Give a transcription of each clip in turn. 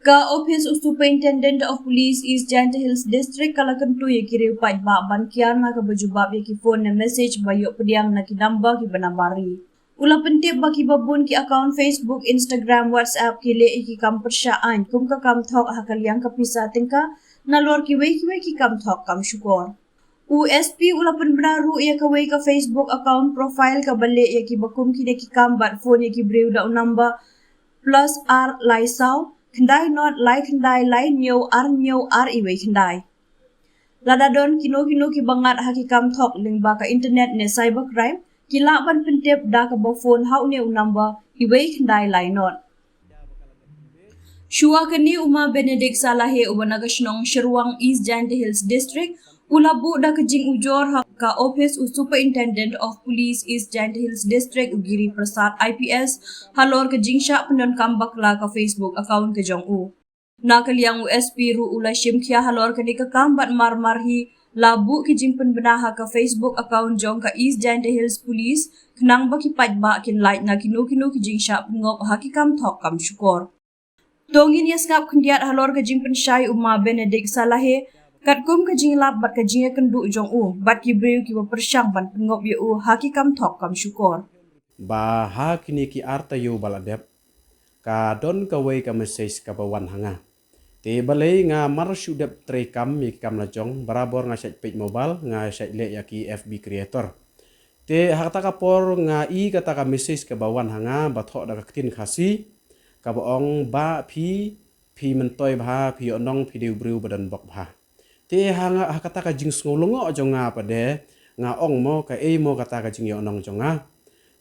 Ka Office of Superintendent of Police East Giant Hills District kalakan tu ya kiri upat ba bankian na ka bajubab ya ki phone na message bayo pediang na ki number ki banabari. Ula pentip baki babun ki account Facebook, Instagram, WhatsApp ki le ki kam persyaan kum ka kam thok hakal yang kapisa tingka na lor ki wei ki kam thok kam syukur. USP ula penbenaru ya ka wei ka Facebook account profile ka balik ya ki bakum ki ki kam bat phone ya ki breu da number plus R laisau kendai not lai kendai lai nyo ar iwe kendai. Ladadon kino ki bangat hakikam thok ling baka internet ne cybercrime kila ban pentep da ka ba phone hau ne number iwe kendai lai not. Shua kini Uma Benedict Salahe ubanaga shnong Sherwang East Giant Hills District ulabu da kajing ujor ka Office of Superintendent of Police East Giant Hills District Ugiri Prasad IPS halor kajing sya pendon kambakla ka Facebook account ke jong u. Nakaliang USP ru ula shimkia halor kani ka kambat marmarhi labu kajing penbenaha ka Facebook account jong ka East Giant Hills Police kenang baki pajba kin light na kinu kajing sya pengok hakikam thok kam syukur. Tongin yaskap kendiat halor kajing pensyai Uma Benedict Salahe katkum kajing lap bat kajing kenduk jong u bat ki breu ki persyang ban pengop ye u hakikam thok kam syukur. Ba ha kini ki arta yu baladep ka don ka wei ka message ka bawan hanga. Te balai nga mar syudep tre kam mi kam la jong barabor nga set page mobile nga set le ya ki FB creator. Te hakata ka por nga i kata ka message ka bawan hanga bathok da ka tin khasi ka baong ba phi mentoy bha phi onong phi deu breu badan bok bha. Te hanga hakata ka jing ngolongo jong nga pade nga ong mo ka e mo kata ka jing yo onong jong nga.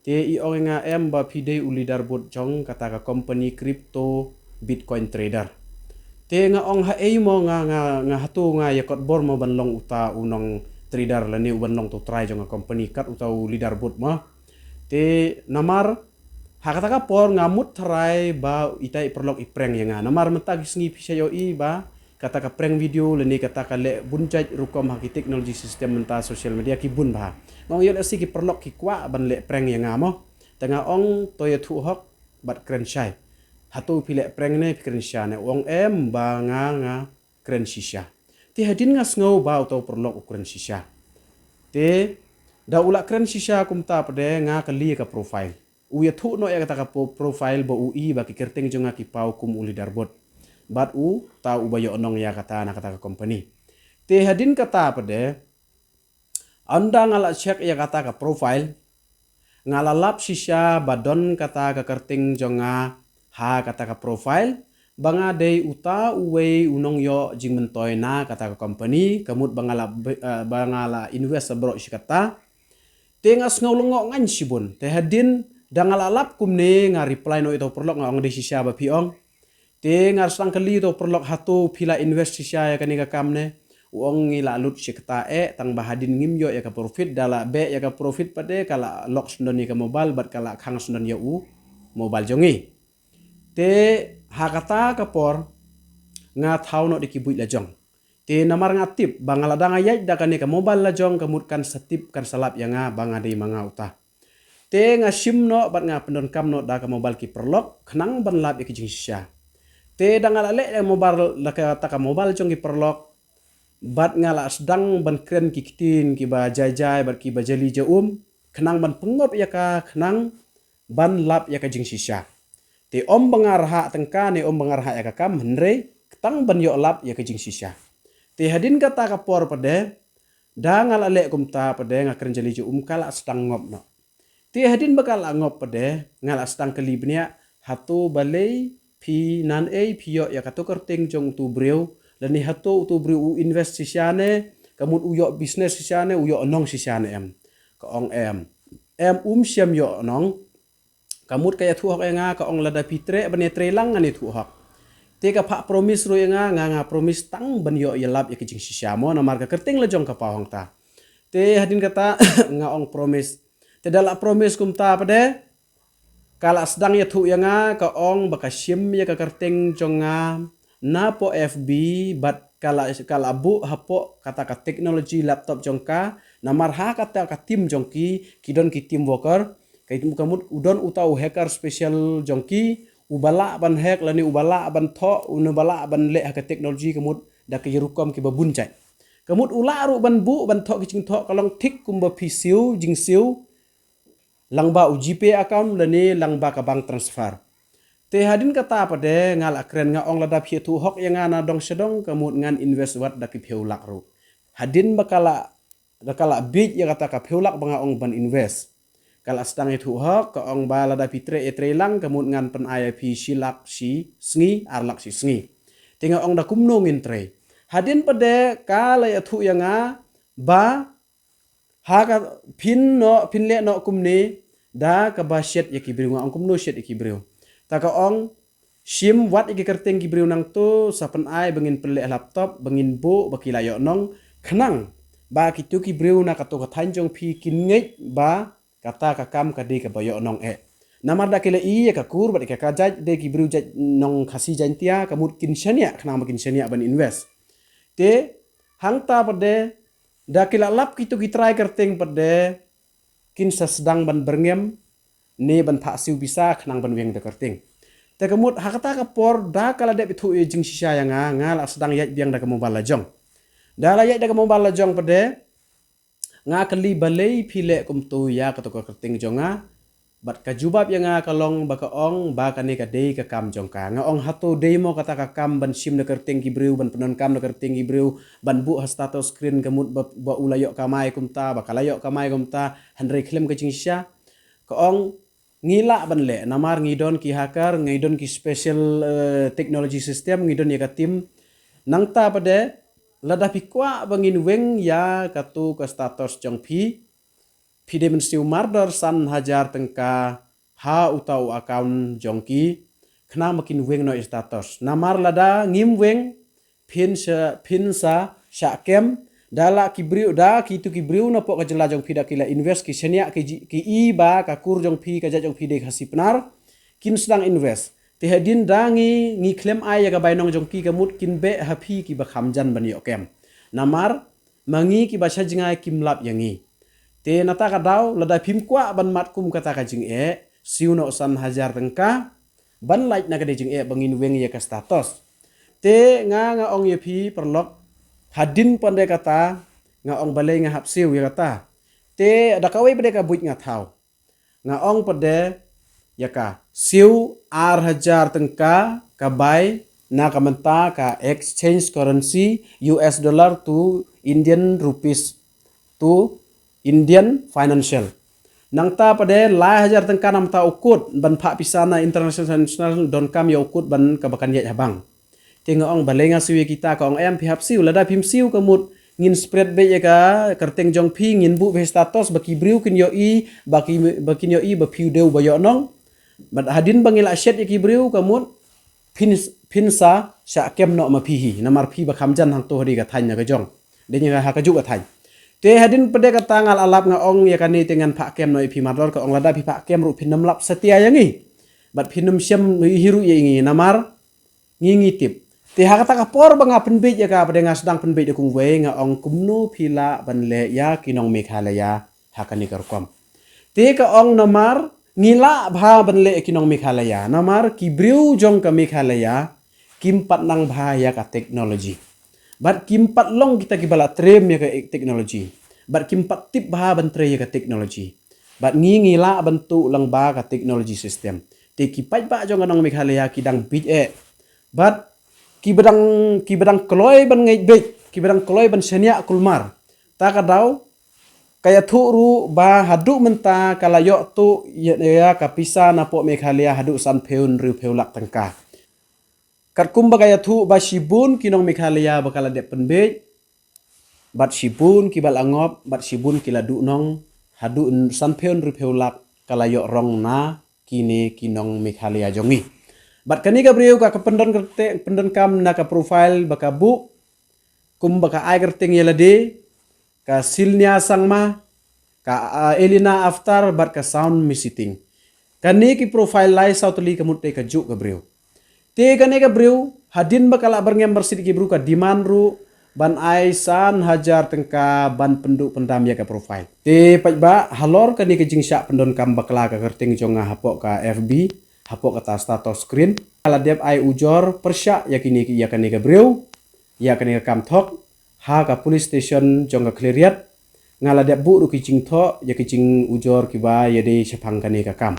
Te i ong nga em ba phi deu ulidar bot jong kata ka company crypto bitcoin trader. Te nga ong ha e mo nga hatu nga yakot bor mo banlong uta unong trader lani banlong to try jong nga company kat uta ulidar bot mo. Te namar hakata ka por ngamut try ba itai perlok ipreng yang nga namar mentag sngi pisayo i ba kata ka prank video leni kata ka le bunjaj rukom haki teknologi sistem menta sosial media ki bun ba ngong yel asi ki perlok ki kwa ban le prank yang nga mo tengah ong to ya thu hok bat kren shai hatu pile prank ne kren sha ne ong em ba nga kren shisha ti hadin nga sngo ba to perlok kren shisha te da ula kren shisha kumta pade nga kali ka profile uya thu no ya kata ka profile bo ui ba ki kerteng jonga ki pau kum uli darbot bat u ta u bayo onong ya kata na kata ka company te hadin kata pade anda ngala check ya kata ka profile ngala lap shisha badon kata ka kerteng jonga ha kata ka profile banga dei uta uwei unong yo jing mentoy na kata ka company kamut bangala invest bro shikata te ngas ngolongo ngan sibun te hadin dangalalap kumne nga reply no ito perlok nga ong de shisha ba piong te nga sang kali to perlok hatu pila invest shisha ya kanika kamne uong ngila lut shikta tang bahadin ngimyo ya ka profit dala be ya ka profit pade kala lok sundon ka mobile bat kala khang sundon ya u mobile jongi te hakata ka por nga thau no dikibui la jong te namar nga tip bangala danga yai da kanika mobile la jong kamut kan satip kan salap ya nga banga de manga uta te nga sim no bat nga pendon kam no da ka mobile ki perlok khnang ban lap ki jing shisha te dangala le mobile la ka ta ka mobile jong ki perlok bat nga la sedang ban kren ki kitin ki ba jai bat ki ba jali je khnang ban pengop ya ka khnang ban lap ya ka jing shisha te om bangar ha tengka ne om bangar ha ya ka kam henre ketang ban yo lap ya ka jing shisha te hadin kata ka por pade da ngala le kumta pade nga kren jali je kala sedang ngop no ti hadin bakal angop pade ngala stang kelibnya hatu balai pi nan pio ya katu kerting jong tu breu lani hatu tu breu invest sisiane kamut uyo business sisiane uyo onong sisiane em ka ong em siam yo onong kamut kaya thu hok nga ka ong lada pitre bane trelang ngani thu hok te ka pak promise ro nga promise tang ban yo yelap ya kijing sisiamo na marka kerting la jong ka pahong ta te hadin kata nga ong promise te dala promise kumta pade kala sedang ya thu nga ka ong baka sim ya ka kerting jonga na po FB bat kala bu hapo kata ka teknologi laptop jongka namar ha kata ka tim jongki kidon ki tim worker kai kamut udon utau hacker special jongki ubala ban hek lani ubala ban tho unubala ban le ka teknologi kemut da ke yerukom ki babuncai kemut ula ru ban bu ban tho ki ching tho kalong tik kumba pisiu jing siu langba UGP account lani langba ka bank transfer te hadin kata pade ngal akren nga ong lada phi tu hok yang ana dong sedong kemut ngan invest wat da ki pheulak ru hadin bakala big ya kata ka pheulak banga ong ban invest kala sedang itu hok ka ong ba lada pitre lang kemut ngan pen IP silak si sngi arlak si sngi tinga ong da kumno ngin tre hadin pade kala ya thu yang ba ha ka pin le no kumne da ka ba shet ya kibriu nga ong kumno shet ya kibriu ta ka ong sim wat iki kerteng kibriu nang tu sapen ai bengin pele laptop bengin bu bakilayo nong khnang ba kitu kibriu na ka to ka thanjong phi kin ngei ba kata ka kam ka di ka bayo nong namar da kele i ka kur ba ka jaj de kibriu jaj nong khasi jantia ka mut kin shania khnang makin shania ban invest te hangta pade da kila lap kitu ki try kerteng pade kin sedang ban berngem ne ban pha siu bisa khnang ban weng da kerteng te kemut hakata ka por da kala de bithu jing sisa yang nga sedang yaj biang da ka mobile jong da la yaj da ka mobile jong pade nga kali balei phile kum tu ya ka to ka kerteng jonga bat ka jubab yang kalong ba ka ong ba ka ne ka dei ka kam jong ka nga ong hatu dei mo kata ka kam ban sim da kerteng kibriu ban penon kam da kerteng kibriu ban bu ha status screen kemut ba ulayok kamai kum ta ba kalayok kamai kum ta handre klem ka jing sisa ka ong ngila ban le namar ngidon ki hacker ngidon ki special technology system ngidon ya ka tim nang ta pade lada pikwa bangin weng ya katu ka status jong phi dimenstiu mardar san hajar tengka ha utau account jongki khna makin weng no status namar lada ngim weng pin sa sha kem dala kibriu da kitu kibriu na po ka jela jong phi da kila invest ki senia ki i ba ka kur jong phi ka ja jong phi de hasipnar kin sedang invest te hadin dangi ngi klem ai ya ka bainong jong ki ka mut kin be happy ki ba khamjan bani okem namar mangi ki ba sajingai kimlap yangi te nata ka daw lada phim kwa ban mat kum kata ka jing siuno san hajar tengka ban like na ka de jing bangin weng ya ka status te nga ong ye phi perlok hadin pande kata nga ong balai nga hapsiu ya kata te ada kawai pade ka buit nga thau nga ong pade ya ka siu ar hajar tengka ka bai na kamenta ka exchange currency US dollar to Indian rupees to Indian financial nang ta pade la hajar tengka nam ta ukut ban pha pisana international don kam ya ukut ban kabakan ya habang tinga ong balai nga siu kita ka ong em pi hapsiu lada phim siu kamut ngin spread be ya ka kerteng jong phi ngin bu be status baki briu kin yo i baki yo i ba phiu deu ba yo nong bat hadin bangila shet ya kibriu kamut pinsa sha kem no ma phihi namar phi ba khamjan hang to hri ka thain na ka jong de nya ha ka ju ka thain te hadin pede ka tangal alap nga ong ya kani tengan pha kem no phi mador ka ong lada phi pha kem ru phinam lap setia yangi bat phinam syam hiru ye ngi namar ngi tip te ha kata ka por banga penbej ya ka pede nga sedang penbej de kung we nga ong kumnu phila ban le ya kinong Meghalaya ha kani ka kom te ka ong namar ngila bha banle kinong Meghalaya namar kibriu jong ka Meghalaya kimpat nang bha ya ka teknologi bat kimpat long kita kibala trem ya ka teknologi bat kimpat tip bha ban tre ya ka teknologi bat ngila bentuk lang ba ka teknologi system te kipai ba jong kanong Meghalaya kidang bit bat kibedang kloy ban ngai bit kibedang kloy ban senia kulmar ta ka daw kaya thuru ba hadu menta kala yo tu ya kapisa na po Meghalaya hadu san pheun ru pheulak tangka kat kumba kaya thu ba sibun kinong Meghalaya bakala de penbej bat sibun kibal angop bat sibun kila du nong hadu san pheun ru pheulak kala yo rong na kini kinong Meghalaya jongi bat kani ka briu ka pendon kam na ka profile baka bu kumba ka ai kerteng yelade ka silnya sangma ka Elina after bat ka sound misiting kani ki profile lai sautli kamut te ka juk ka breu te kani ka breu hadin bakala berngem bersid ki bru ka diman ru ban ai san hajar tengka ban penduk pendam ya ka profile te paj ba halor kani ka jingsya pendon kam bakala ka kerting jonga hapok ka FB hapok kata status screen. Aladep ai ujor persyak yakini yakani ka breu, yakani ka kam thok, ha ka police station jong ka cleariat, ngaladep bu ru ki jing tho yakijing ujor ki ba yade sepang kani ka kam.